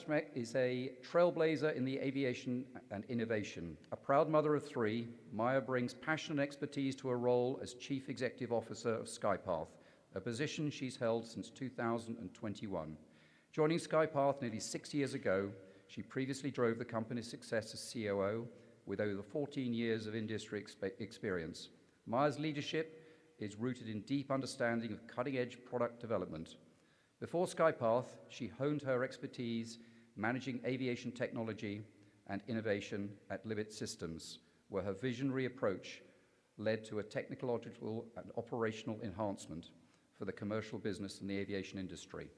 Shpak is a trailblazer in the aviation and innovation. A proud mother of three, Maya brings passion and expertise to her role as Chief Executive Officer of SkyPath, a position she's held since 2021. Joining SkyPath nearly 6 years ago, she previously drove the company's success as COO with over 14 years of industry experience. Maya's leadership is rooted in deep understanding of cutting-edge product development. Before SkyPath, she honed her expertise managing aviation technology and innovation at Libet Systems, where her visionary approach led to a technological and operational enhancement for the commercial business and the aviation industry.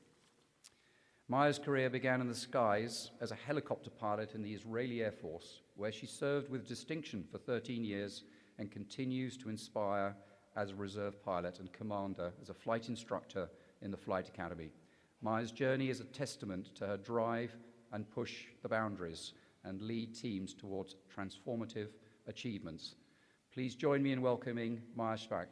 Maya's career began in the skies as a helicopter pilot in the Israeli Air Force, where she served with distinction for 13 years and continues to inspire as a reserve pilot and commander as a flight instructor in the Flight Academy. Maya's journey is a testament to her drive and push the boundaries and lead teams towards transformative achievements. Please join me in welcoming Maya Shpak.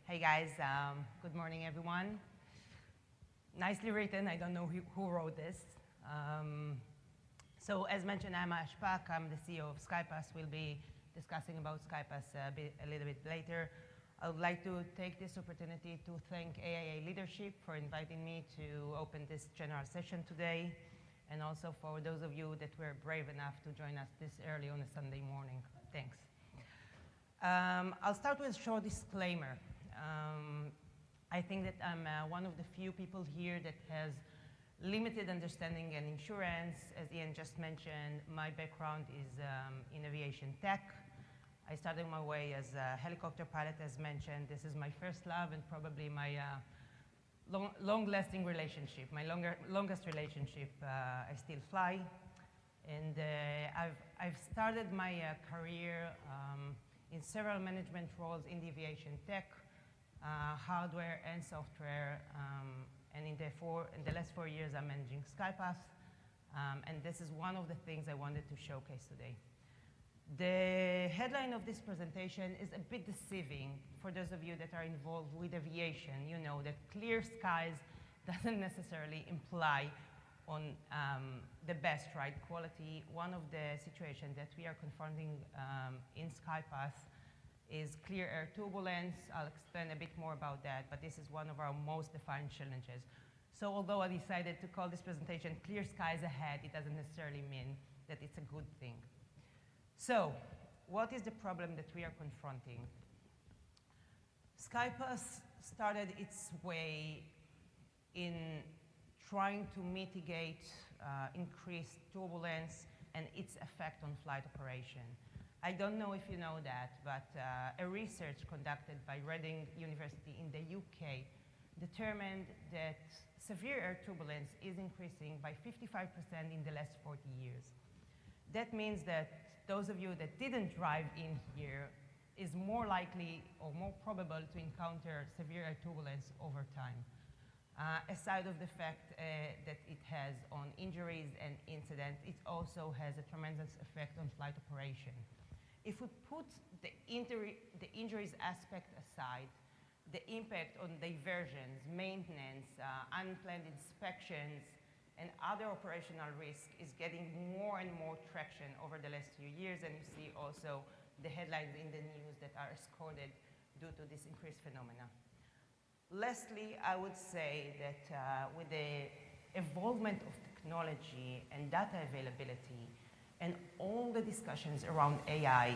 Hey guys, good morning everyone. Nicely written, I don't know who wrote this. So as mentioned, I'm Maya Shpak, I'm the CEO of SkyPath. We'll be discussing about SkyPath a little bit later. I would like to take this opportunity to thank AIA leadership for inviting me to open this general session today, and also for those of you that were brave enough to join us this early on a Sunday morning. Thanks. I'll start with a short disclaimer. I think that I'm one of the few people here that has limited understanding in insurance. As Ian just mentioned, my background is in aviation tech. I started my way as a helicopter pilot, as mentioned. This is my first love and probably my long-lasting relationship, my longest relationship. I still fly. And I've started my career in several management roles in the aviation tech, hardware and software, and in the last 4 years I'm managing SkyPath, and this is one of the things I wanted to showcase today. The headline of this presentation is a bit deceiving for those of you that are involved with aviation. You know that clear skies doesn't necessarily imply on the best ride quality. One of the situations that we are confronting in SkyPath is clear air turbulence. I'll explain a bit more about that, but this is one of our most defined challenges. So although I decided to call this presentation Clear Skies Ahead, it doesn't necessarily mean that it's a good thing. So what is the problem that we are confronting? SkyPath started its way in trying to mitigate increased turbulence and its effect on flight operation. I don't know if you know that, but a research conducted by Reading University in the UK determined that severe air turbulence is increasing by 55% in the last 40 years. That means that those of you that didn't drive in here is more likely or more probable to encounter severe air turbulence over time. Aside of the fact that it has on injuries and incidents, it also has a tremendous effect on flight operation. If we put the injuries aspect aside, the impact on diversions, maintenance, unplanned inspections, and other operational risk is getting more and more traction over the last few years, and you see also the headlines in the news that are escorted due to this increased phenomena. Lastly, I would say that with the evolvement of technology and data availability, and all the discussions around AI,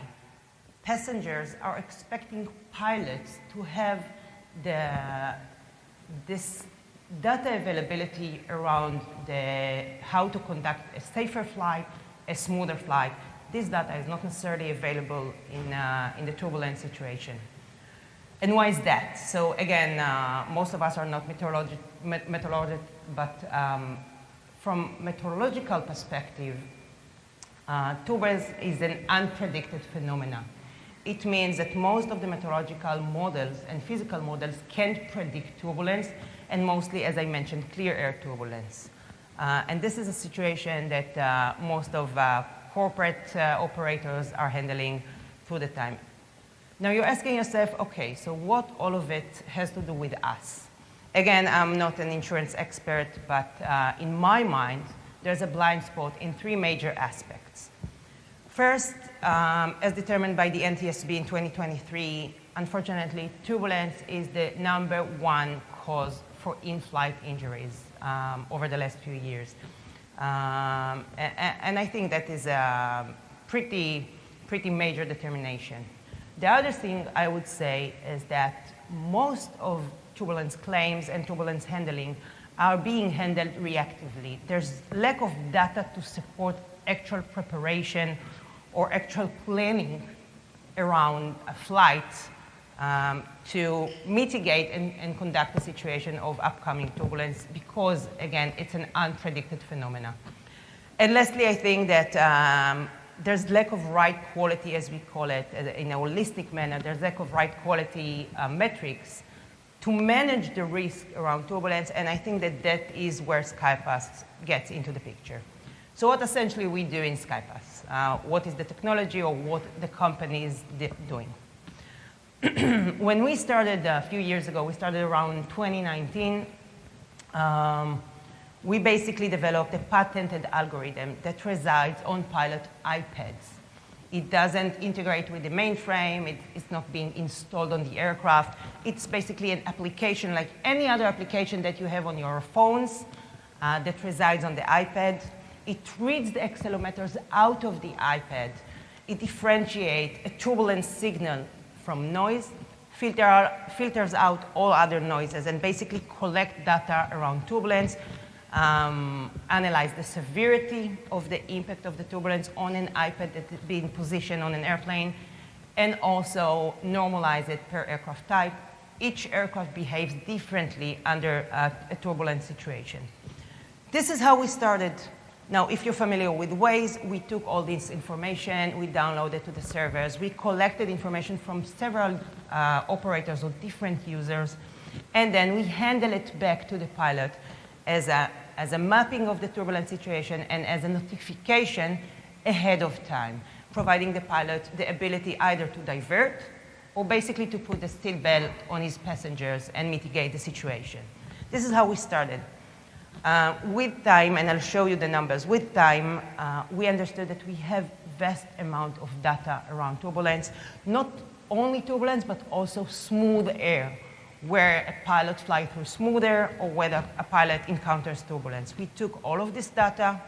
passengers are expecting pilots to have this data availability around how to conduct a safer flight, a smoother flight. This data is not necessarily available in the turbulence situation. And why is that? So again, most of us are not meteorologists, but from meteorological perspective, turbulence is an unpredicted phenomenon. It means that most of the meteorological models and physical models can't predict turbulence, and mostly, as I mentioned, clear air turbulence. And this is a situation that most of corporate operators are handling through the time. Now you're asking yourself, okay, so what all of it has to do with us? Again, I'm not an insurance expert, but in my mind, there's a blind spot in three major aspects. First, as determined by the NTSB in 2023, unfortunately, turbulence is the #1 cause for in-flight injuries over the last few years. And I think that is a pretty major determination. The other thing I would say is that most of turbulence claims and turbulence handling are being handled reactively. There's lack of data to support actual preparation or actual planning around a flight to mitigate and conduct a situation of upcoming turbulence because, again, it's an unpredicted phenomena. And lastly, I think that there's lack of right quality, as we call it, in a holistic manner. There's lack of right quality metrics to manage the risk around turbulence, and I think that that is where SkyPath gets into the picture. So what essentially we do in SkyPath? What is the technology or what the company is doing? When we started a few years ago, we started around 2019, we basically developed a patented algorithm that resides on pilot iPads. It doesn't integrate with the mainframe. It's not being installed on the aircraft. It's basically an application like any other application that you have on your phones that resides on the iPad. It reads the accelerometers out of the iPad. It differentiates a turbulence signal from noise, filters out all other noises, and basically collect data around turbulence, analyze the severity of the impact of the turbulence on an iPad that is being positioned on an airplane, and also normalize it per aircraft type. Each aircraft behaves differently under a turbulent situation. This is how we started. Now, if you're familiar with Waze, we took all this information, we downloaded to the servers, we collected information from several operators or different users, and then we handle it back to the pilot as a mapping of the turbulent situation and as a notification ahead of time, providing the pilot the ability either to divert or basically to put a steel belt on his passengers and mitigate the situation. This is how we started. With time, and I'll show you the numbers, with time, we understood that we have vast amount of data around turbulence, not only turbulence, but also smooth air, where a pilot flies through smooth air or whether a pilot encounters turbulence. We took all of this data,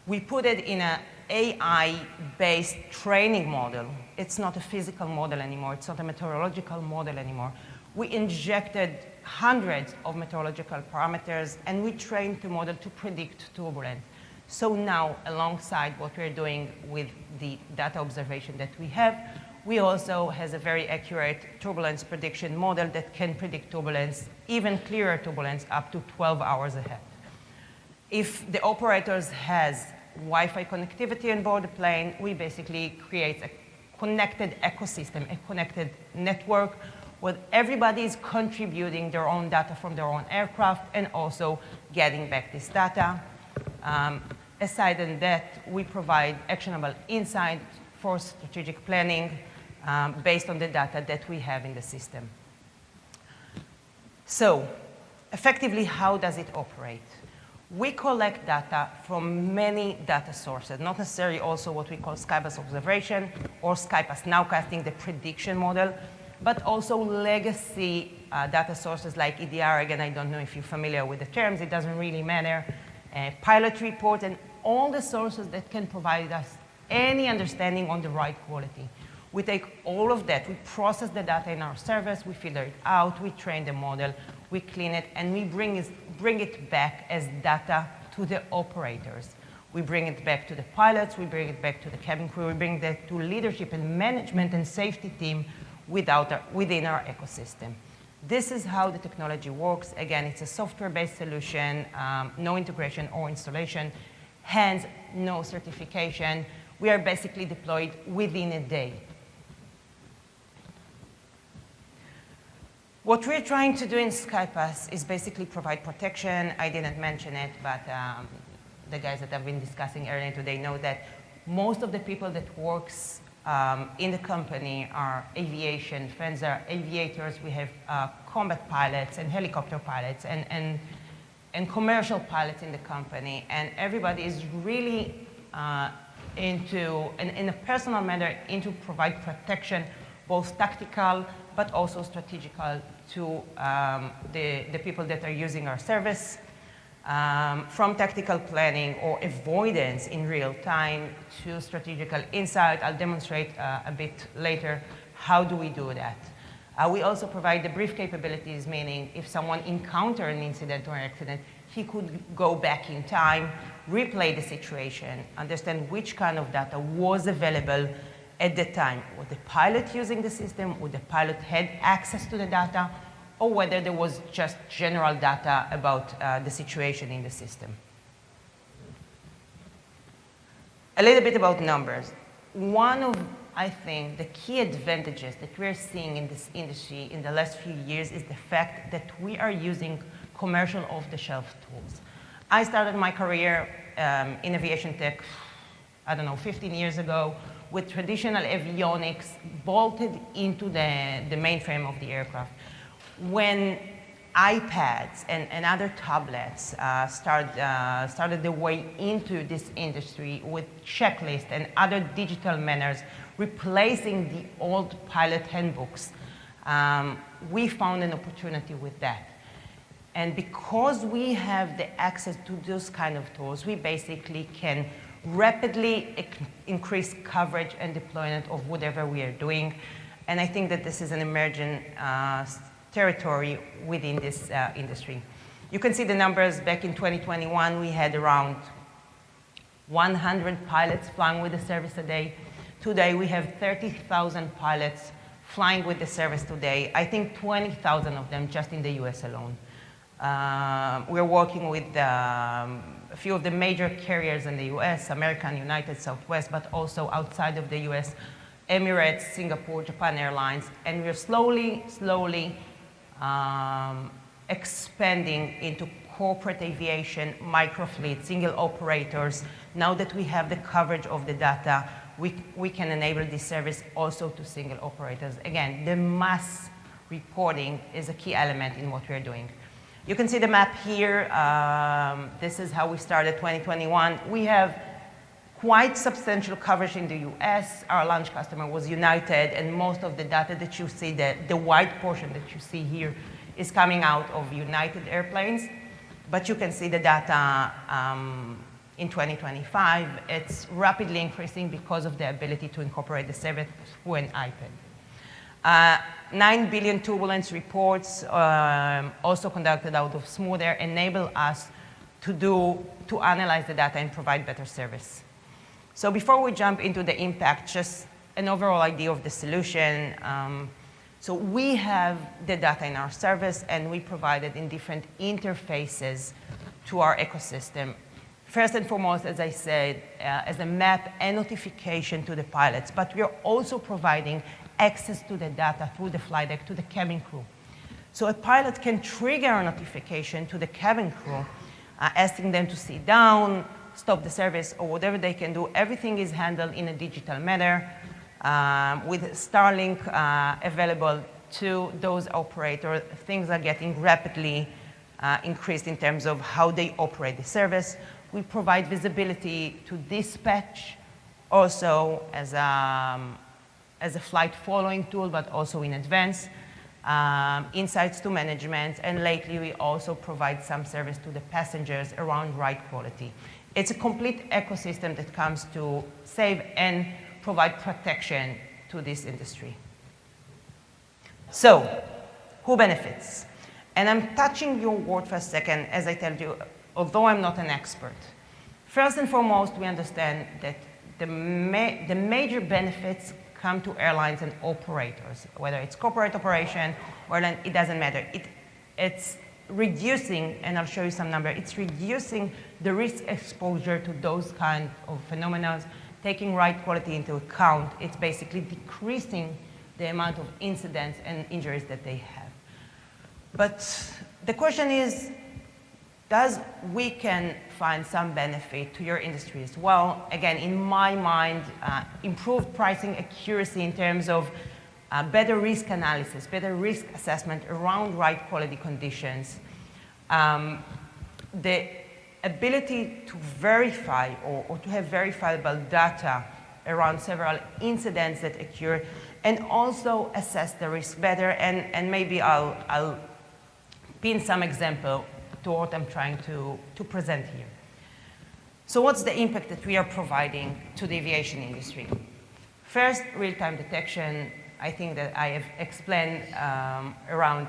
we put it in an AI-based training model. It's not a physical model anymore, it's not a meteorological model anymore. We injected hundreds of meteorological parameters, and we trained the model to predict turbulence. So now, alongside what we're doing with the data observation that we have, we also have a very accurate turbulence prediction model that can predict turbulence, even clearer turbulence, up to 12 hours ahead. If the operators has Wi-Fi connectivity on board the plane, we basically create a connected ecosystem, a connected network, where everybody is contributing their own data from their own aircraft and also getting back this data. Aside from that, we provide actionable insight for strategic planning based on the data that we have in the system. So, effectively, how does it operate? We collect data from many data sources, not necessarily also what we call SkyPath observation or SkyPath nowcasting, the prediction model, but also legacy data sources like EDR. Again, I don't know if you're familiar with the terms, it doesn't really matter. Pilot report and all the sources that can provide us any understanding on the right quality. We take all of that, we process the data in our servers, we filter it out, we train the model, we clean it, and we bring it back as data to the operators. We bring it back to the pilots, we bring it back to the cabin crew, we bring that to leadership and management and safety team within our ecosystem. This is how the technology works. Again, it's a software-based solution, no integration or installation, hence no certification. We are basically deployed within a day. What we're trying to do in SkyPath is basically provide protection. I didn't mention it, but the guys that I've been discussing earlier today know that most of the people that works in the company are aviation, friends are aviators, we have combat pilots and helicopter pilots and commercial pilots in the company, and everybody is really in a personal manner, into provide protection, both tactical but also strategical to the people that are using our service. From tactical planning or avoidance in real time to strategical insight. I'll demonstrate a bit later how do we do that. We also provide the brief capabilities, meaning if someone encountered an incident or accident, he could go back in time, replay the situation, understand which kind of data was available at the time. Was the pilot using the system? Would the pilot had access to the data? Or whether there was just general data about the situation in the system. A little bit about numbers. One of, I think, the key advantages that we're seeing in this industry in the last few years is the fact that we are using commercial off-the-shelf tools. I started my career in aviation tech, I don't know, 15 years ago, with traditional avionics bolted into the mainframe of the aircraft. When iPads and other tablets started their way into this industry with checklists and other digital manners, replacing the old pilot handbooks, we found an opportunity with that. And because we have the access to those kind of tools, we basically can rapidly increase coverage and deployment of whatever we are doing. And I think that this is an emerging territory within this industry. You can see the numbers. Back in 2021, we had around 100 pilots flying with the service a day. Today, we have 30,000 pilots flying with the service today. I think 20,000 of them just in the US alone. We're working with a few of the major carriers in the US, American, United, Southwest, but also outside of the US, Emirates, Singapore, Japan Airlines, and we're slowly expanding into corporate aviation, microfleet, single operators. Now that we have the coverage of the data, we can enable this service also to single operators. Again, the mass reporting is a key element in what we're doing. You can see the map here. This is how we started 2021. We have quite substantial coverage in the US. Our launch customer was United, and most of the data that you see, the white portion that you see here, is coming out of United airplanes. But you can see the data in 2025. It's rapidly increasing because of the ability to incorporate the service through an iPad. 9 billion turbulence reports, also conducted out of Smooth Air, enable us to analyze the data and provide better service. So before we jump into the impact, just an overall idea of the solution. So we have the data in our service, and we provide it in different interfaces to our ecosystem. First and foremost, as I said, as a map and notification to the pilots, but we are also providing access to the data through the flight deck to the cabin crew. So a pilot can trigger a notification to the cabin crew, asking them to sit down, stop the service, or whatever they can do. Everything is handled in a digital manner with Starlink available to those operators. Things are getting rapidly increased in terms of how they operate the service. We provide visibility to dispatch also as a flight following tool, but also in advance, insights to management, and lately we also provide some service to the passengers around ride quality. It's a complete ecosystem that comes to save and provide protection to this industry. So, who benefits? And I'm touching your word for a second, as I tell you, although I'm not an expert. First and foremost, we understand that the major benefits come to airlines and operators, whether it's corporate operation or airline, it doesn't matter. It's reducing, and I'll show you some number, it's reducing the risk exposure to those kind of phenomena, taking ride quality into account. It's basically decreasing the amount of incidents and injuries that they have. But the question is, we can find some benefit to your industry as well. Again, in my mind, improved pricing accuracy in terms of better risk analysis, better risk assessment around right quality conditions, the ability to verify or to have verifiable data around several incidents that occur, and also assess the risk better. And maybe I'll pin some example to what I'm trying to present here. So what's the impact that we are providing to the aviation industry? First, real-time detection. I think that I have explained around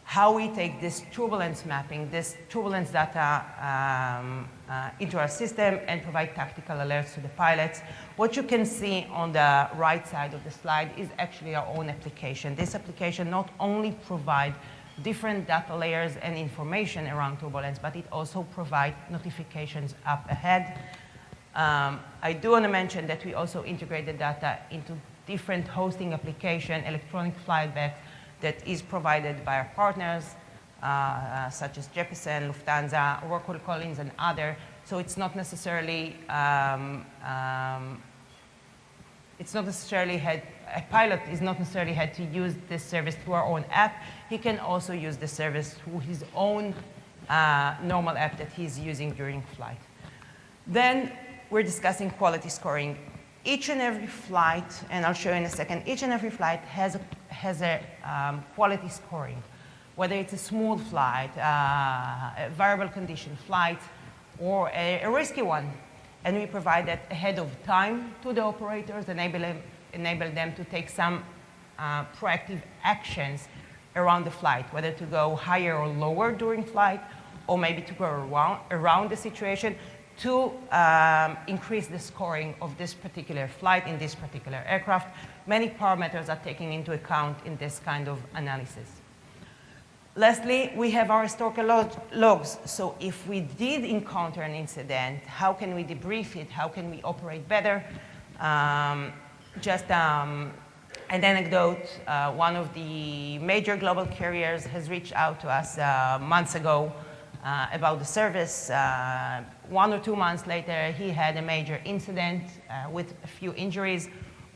how we take this turbulence mapping, this turbulence data into our system and provide tactical alerts to the pilots. What you can see on the right side of the slide is actually our own application. This application not only provides different data layers and information around turbulence, but it also provides notifications up ahead. I do want to mention that we also integrate the data into different hosting application, electronic flight back, that is provided by our partners, such as Jeppesen, Lufthansa, Rockwell Collins, and other. So it's not necessarily, a pilot is not necessarily had to use this service through our own app. He can also use the service through his own normal app that he's using during flight. Then we're discussing quality scoring. Each and every flight, and I'll show you in a second, each and every flight has a quality scoring, whether it's a smooth flight, a variable condition flight, or a risky one. And we provide that ahead of time to the operators, enable them to take some proactive actions around the flight, whether to go higher or lower during flight, or maybe to go around the situation to increase the scoring of this particular flight in this particular aircraft. Many parameters are taken into account in this kind of analysis. Lastly, we have our historical logs. So if we did encounter an incident, how can we debrief it? How can we operate better? Just an anecdote, one of the major global carriers has reached out to us months ago about the service. 1 or 2 months later, he had a major incident with a few injuries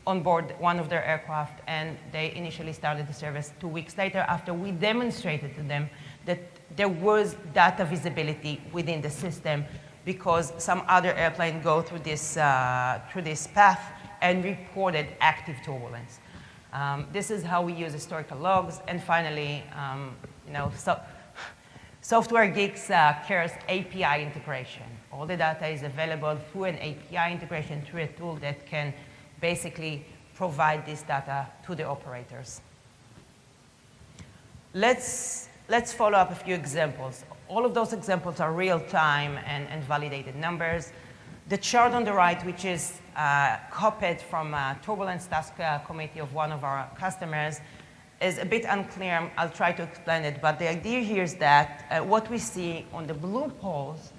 on board one of their aircraft, and they initially started the service 2 weeks later after we demonstrated to them that there was data visibility within the system, because some other airplane go through this path and reported active turbulence. This is how we use historical logs. And finally, Software Geeks cares API integration. All the data is available through an API integration, through a tool that can basically provide this data to the operators. Let's follow up a few examples. All of those examples are real-time and validated numbers. The chart on the right, which is copied from a turbulence task committee of one of our customers, is a bit unclear. I'll try to explain it. But the idea here is that what we see on the blue poles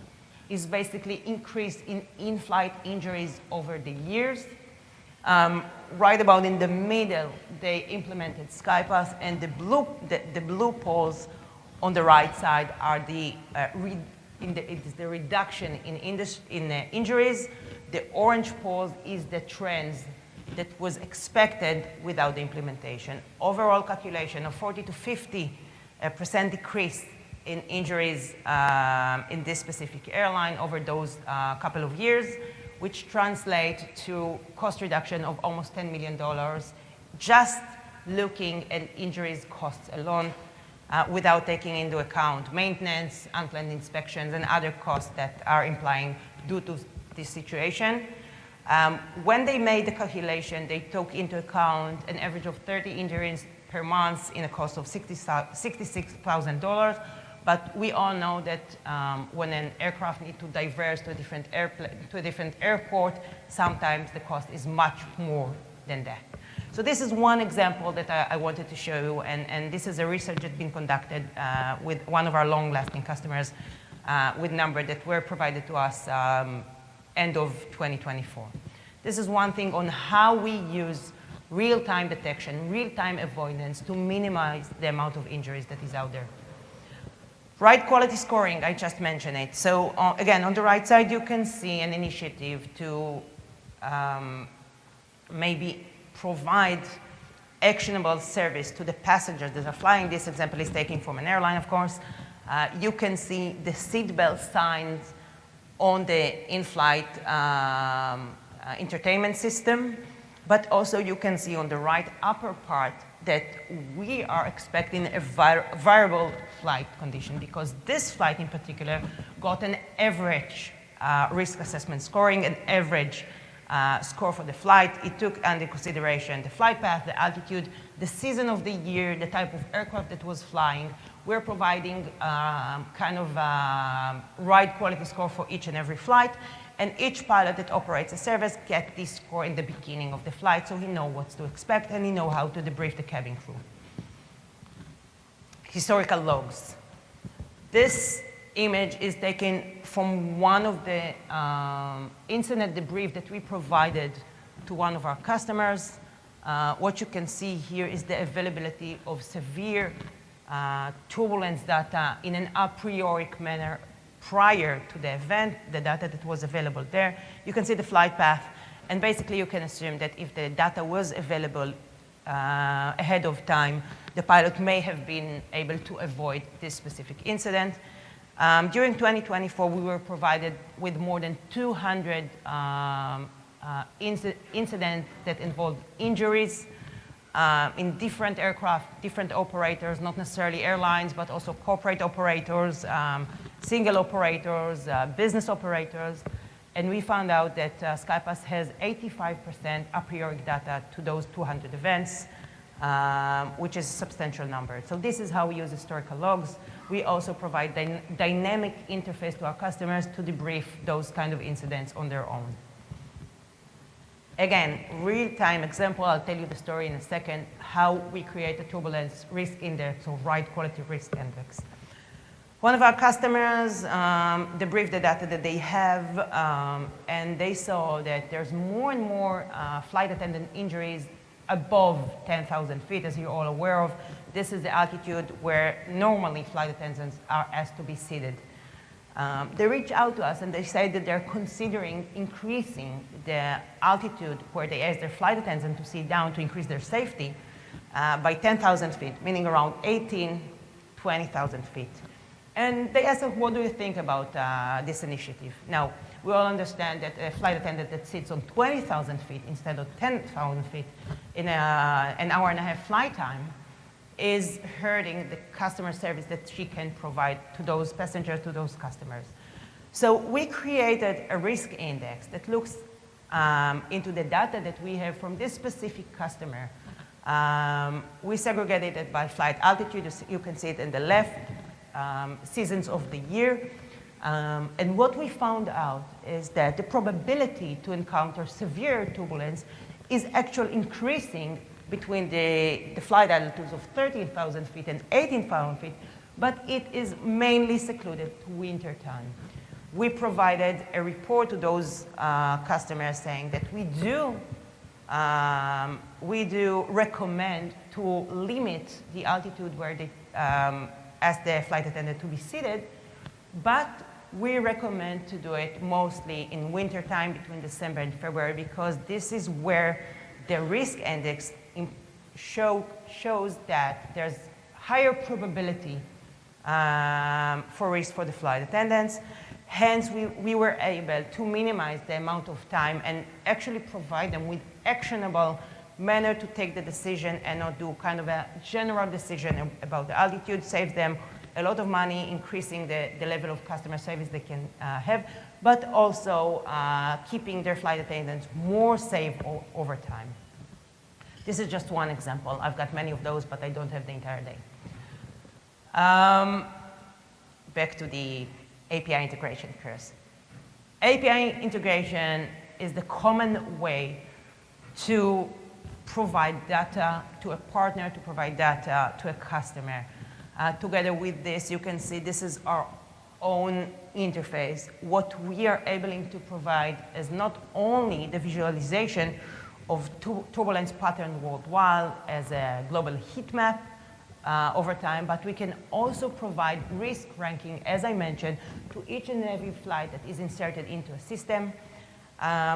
is basically increase in in-flight injuries over the years. Right about in the middle, they implemented SkyPath, and the blue poles on the right side are the reduction in injuries. The orange poles is the trends that was expected without the implementation. Overall calculation of 40 to 50% decrease in injuries in this specific airline over those couple of years, which translate to cost reduction of almost $10 million, just looking at injuries costs alone, without taking into account maintenance, unplanned inspections, and other costs that are implying due to this situation. When they made the calculation, they took into account an average of 30 injuries per month in a cost of $66,000. But we all know that when an aircraft needs to diverge to a different airport, sometimes the cost is much more than that. So this is one example that I wanted to show you, and this is a research that's been conducted with one of our long-lasting customers with numbers that were provided to us end of 2024. This is one thing on how we use real-time detection, real-time avoidance to minimize the amount of injuries that is out there. Ride quality scoring, I just mentioned it. So again, on the right side, you can see an initiative to maybe provide actionable service to the passengers that are flying. This example is taken from an airline, of course. You can see the seatbelt signs on the in-flight entertainment system, but also you can see on the right upper part that we are expecting a variable flight condition, because this flight in particular got an average risk assessment scoring, an average score for the flight. It took under consideration the flight path, the altitude, the season of the year, the type of aircraft that was flying. We're providing kind of ride quality score for each and every flight, and each pilot that operates a service gets this score in the beginning of the flight, so he knows what to expect and he knows how to debrief the cabin crew. Historical logs. This image is taken from one of the incident debrief that we provided to one of our customers. What you can see here is the availability of severe turbulence data in an a priori manner prior to the event, the data that was available there. You can see the flight path, and basically you can assume that if the data was available ahead of time, the pilot may have been able to avoid this specific incident. During 2024, we were provided with more than 200 incidents that involved injuries in different aircraft, different operators, not necessarily airlines, but also corporate operators, single operators, business operators. And we found out that SkyPath has 85% a priori data to those 200 events, which is a substantial number. So this is how we use historical logs. We also provide dynamic interface to our customers to debrief those kind of incidents on their own. Again, real-time example, I'll tell you the story in a second, how we create a turbulence risk index or ride quality risk index. One of our customers debriefed the data that they have, and they saw that there's more and more flight attendant injuries above 10,000 feet, as you're all aware of. This is the altitude where normally flight attendants are asked to be seated. They reach out to us and they say that they're considering increasing the altitude where they ask their flight attendant to sit down to increase their safety by 10,000 feet, meaning around 20,000 feet. And they asked us, what do you think about this initiative? Now, we all understand that a flight attendant that sits on 20,000 feet instead of 10,000 feet in an hour and a half flight time is hurting the customer service that she can provide to those passengers, to those customers. So we created a risk index that looks into the data that we have from this specific customer. We segregated it by flight altitude. You can see it in the left, seasons of the year. And what we found out is that the probability to encounter severe turbulence is actually increasing between the flight altitudes of 13,000 feet and 18,000 feet, but it is mainly secluded to winter time. We provided a report to those customers saying that we do recommend to limit the altitude where they ask the flight attendant to be seated, but we recommend to do it mostly in winter time between December and February, because this is where the risk index shows that there's higher probability for risk for the flight attendants. Hence, we were able to minimize the amount of time and actually provide them with actionable manner to take the decision and not do kind of a general decision about the altitude, save them a lot of money, increasing the level of customer service they can have, but also keeping their flight attendants more safe over time. This is just one example. I've got many of those, but I don't have the entire day. Back to the API integration first. API integration is the common way to provide data to a partner, to provide data to a customer. Together with this, you can see this is our own interface. What we are able to provide is not only the visualization of turbulence pattern worldwide as a global heat map, over time, but we can also provide risk ranking, as I mentioned, to each and every flight that is inserted into a system.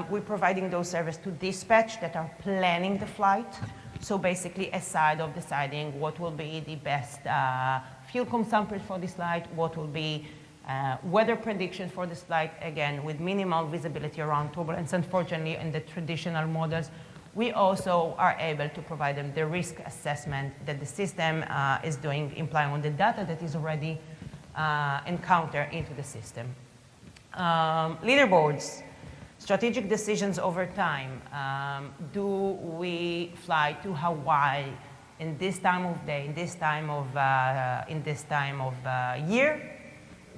We're providing those services to dispatch that are planning the flight. So basically, aside of deciding what will be the best fuel consumption for this flight, what will be weather prediction for this flight, again, with minimal visibility around turbulence. Unfortunately, in the traditional models, we also are able to provide them the risk assessment that the system is doing, implying on the data that is already encountered into the system. Leaderboards, strategic decisions over time. Do we fly to Hawaii in this time of day, in this time of year?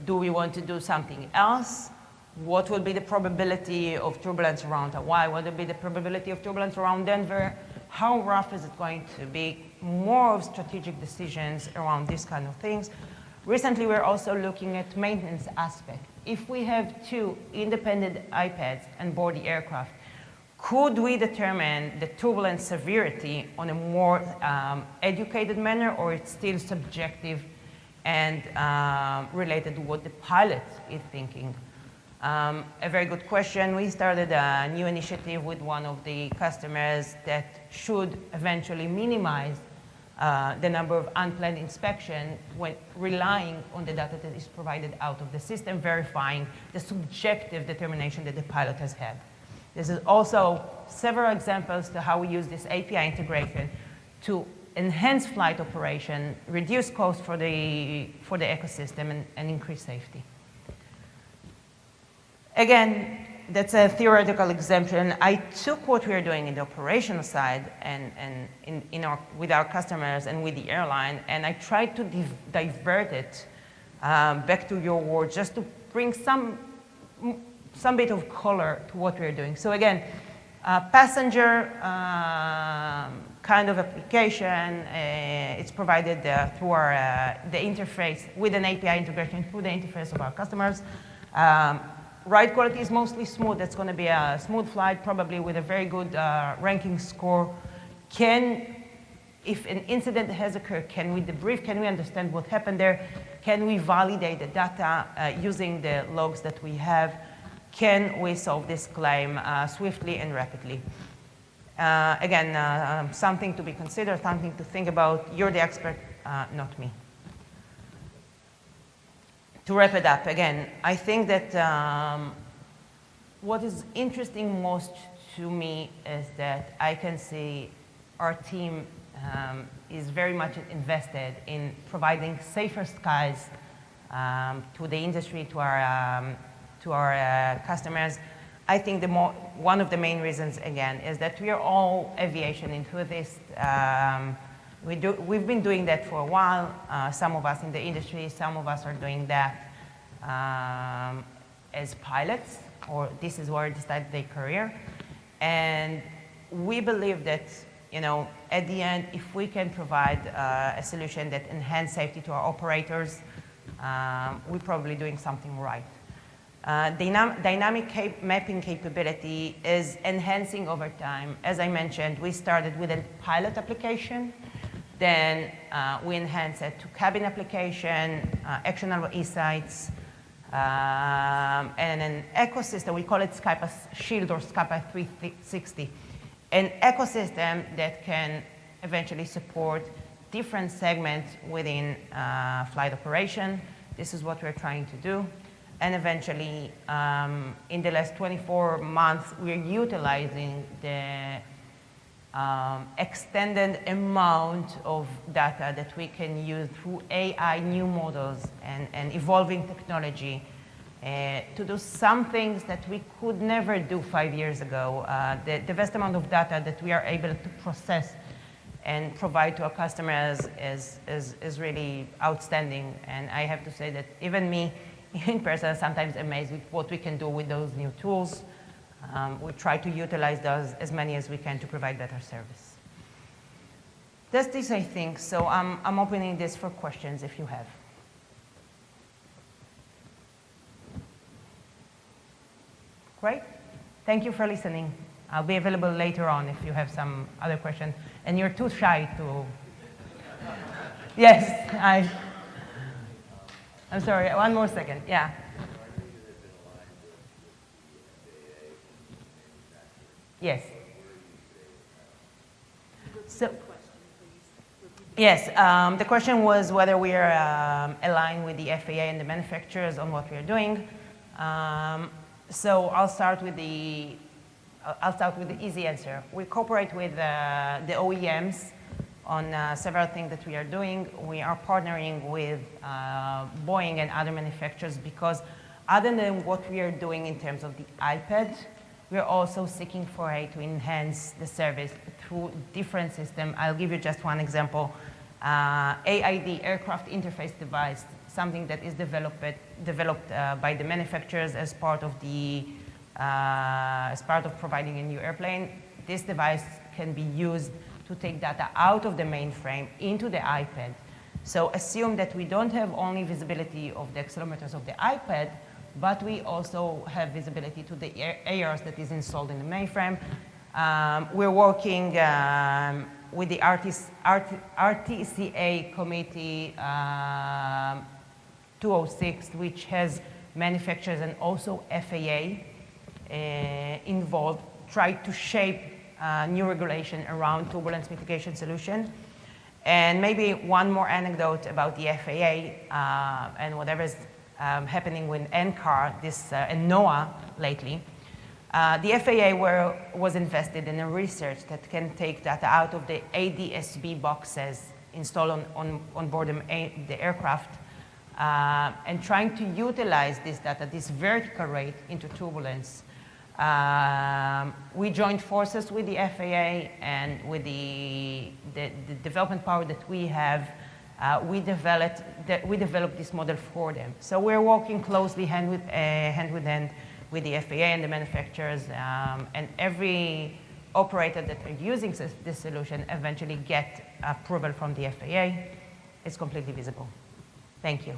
Do we want to do something else? What will be the probability of turbulence around Hawaii? What will be the probability of turbulence around Denver? How rough is it going to be? More of strategic decisions around these kind of things. Recently, we're also looking at maintenance aspect. If we have two independent iPads on board the aircraft, could we determine the turbulence severity on a more educated manner, or it's still subjective and related to what the pilot is thinking? A very good question. We started a new initiative with one of the customers that should eventually minimize the number of unplanned inspections when relying on the data that is provided out of the system, verifying the subjective determination that the pilot has had. This is also several examples to how we use this API integration to enhance flight operation, reduce cost for the ecosystem, and increase safety. Again, that's a theoretical exemption. I took what we are doing in the operational side and with our customers and with the airline, and I tried to divert it back to your words, just to bring some bit of color to what we're doing. So again, passenger kind of application, it's provided through the interface with an API integration through the interface of our customers. Ride quality is mostly smooth. It's going to be a smooth flight, probably with a very good ranking score. If an incident has occurred, can we debrief? Can we understand what happened there? Can we validate the data using the logs that we have? Can we solve this claim swiftly and rapidly? Again, something to be considered, something to think about. You're the expert, not me. To wrap it up, again, I think that what is interesting most to me is that I can see our team is very much invested in providing safer skies to the industry, to our customers. I think one of the main reasons, again, is that we are all aviation enthusiasts. We've been doing that for a while. Some of us in the industry, some of us are doing that as pilots, or this is where they start their career. And we believe that, at the end, if we can provide a solution that enhances safety to our operators, we're probably doing something right. Dynamic mapping capability is enhancing over time. As I mentioned, we started with a pilot application. Then we enhanced it to cabin application, actionable e-sites, and an ecosystem. We call it SkyPath Shield or SkyPath 360. An ecosystem that can eventually support different segments within flight operation. This is what we're trying to do. And eventually, in the last 24 months, we're utilizing the extended amount of data that we can use through AI, new models, and evolving technology to do some things that we could never do 5 years ago. The vast amount of data that we are able to process and provide to our customers is really outstanding. And I have to say that even me, in person, sometimes amazed with what we can do with those new tools. We try to utilize those as many as we can to provide better service. That's this, I think. So I'm opening this for questions if you have. Great. Thank you for listening. I'll be available later on if you have some other questions. And you're too shy to Yes, I'm sorry, one more second, yeah. Yes. So, yes, the question was whether we are aligned with the FAA and the manufacturers on what we are doing. So I'll start with the easy answer. We cooperate with the OEMs on several things that we are doing. We are partnering with Boeing and other manufacturers because other than what we are doing in terms of the iPad, we are also seeking for a to enhance the service through different systems. I'll give you just one example. AID, aircraft interface device, something that is developed by the manufacturers as part of providing a new airplane. This device can be used to take data out of the mainframe into the iPad. So assume that we don't have only visibility of the accelerometers of the iPad, but we also have visibility to the ARs that is installed in the mainframe. We're working with the RTCA Committee 206, which has manufacturers and also FAA involved, try to shape new regulation around turbulence mitigation solution. And maybe one more anecdote about the FAA and whatever's happening with NCAR and NOAA lately. The FAA was invested in a research that can take data out of the ADSB boxes installed on board the aircraft and trying to utilize this data, this vertical rate into turbulence. We joined forces with the FAA and with the development power that we have. We developed this model for them. So we're working closely hand with hand with the FAA and the manufacturers, and every operator that are using this solution eventually get approval from the FAA. It's completely visible. Thank you.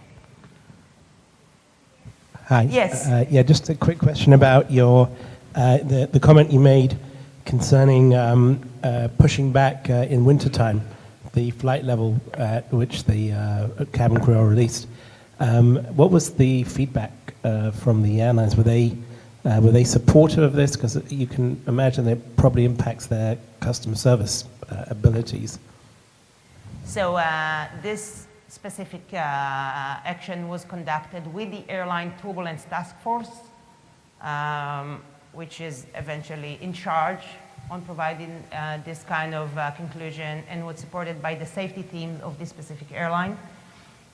Hi. Yes. Yeah, just a quick question about your the comment you made concerning pushing back in wintertime the flight level at which the cabin crew are released. What was the feedback from the airlines? Were they supportive of this? Because you can imagine it probably impacts their customer service abilities. So this specific action was conducted with the Airline Turbulence Task Force, which is eventually in charge on providing this kind of conclusion and was supported by the safety team of this specific airline.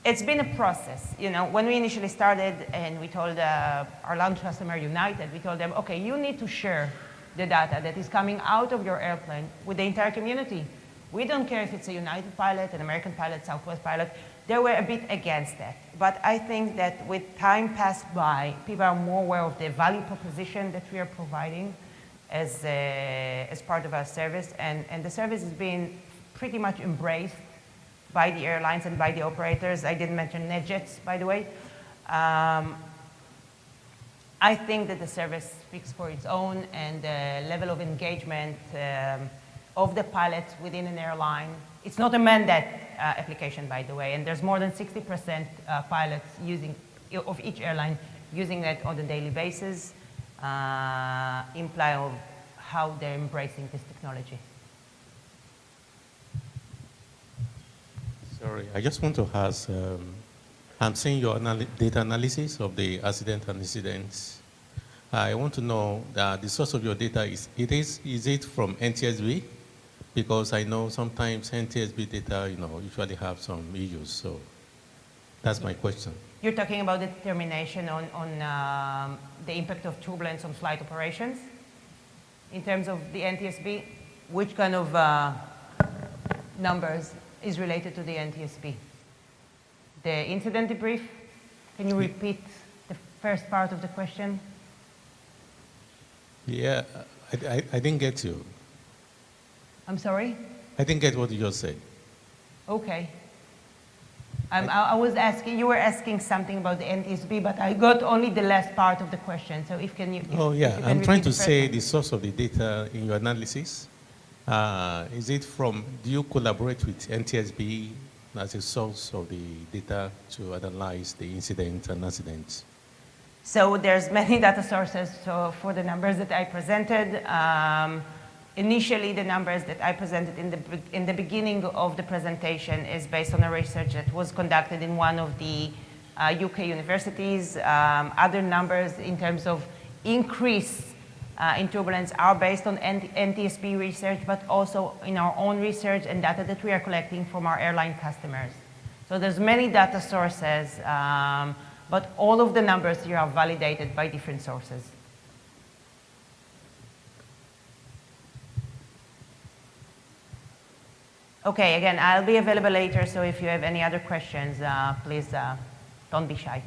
It's been a process. You know, when we initially started and we told our launch customer United, we told them, okay, you need to share the data that is coming out of your airplane with the entire community. We don't care if it's a United pilot, an American pilot, Southwest pilot. They were a bit against that. But I think that with time passed by, people are more aware of the value proposition that we are providing as part of our service. And the service is being pretty much embraced by the airlines and by the operators. I didn't mention NetJets, by the way. I think that the service speaks for its own, and the level of engagement of the pilots within an airline. It's not a mandate application, by the way, and there's more than 60% pilots of each airline using that on a daily basis, imply of how they're embracing this technology. Sorry, I just want to ask, I'm seeing your data analysis of the accident and incidents. I want to know the source of your data. Is it from NTSB? Because I know sometimes NTSB data, usually have some issues. So that's my question. You're talking about the determination on the impact of turbulence on flight operations? In terms of the NTSB, which kind of numbers is related to the NTSB? The incident debrief? Can you repeat the first part of the question? Yeah, I didn't get you. I'm sorry? I didn't get what you just said. Okay. I was asking, you were asking something about the NTSB, but I got only the last part of the question. So if can you? Oh yeah, you can I'm trying to repeat the say first the source of the data in your analysis. Is it from? Do you collaborate with NTSB as a source of the data to analyze the incident and accidents? So there's many data sources. So for the numbers that I presented, initially the numbers that I presented in the beginning of the presentation is based on a research that was conducted in one of the UK universities. Other numbers in terms of increase in turbulence are based on NTSB research, but also in our own research and data that we are collecting from our airline customers. So there's many data sources, but all of the numbers here are validated by different sources. Okay, again, I'll be available later, so if you have any other questions, please don't be shy.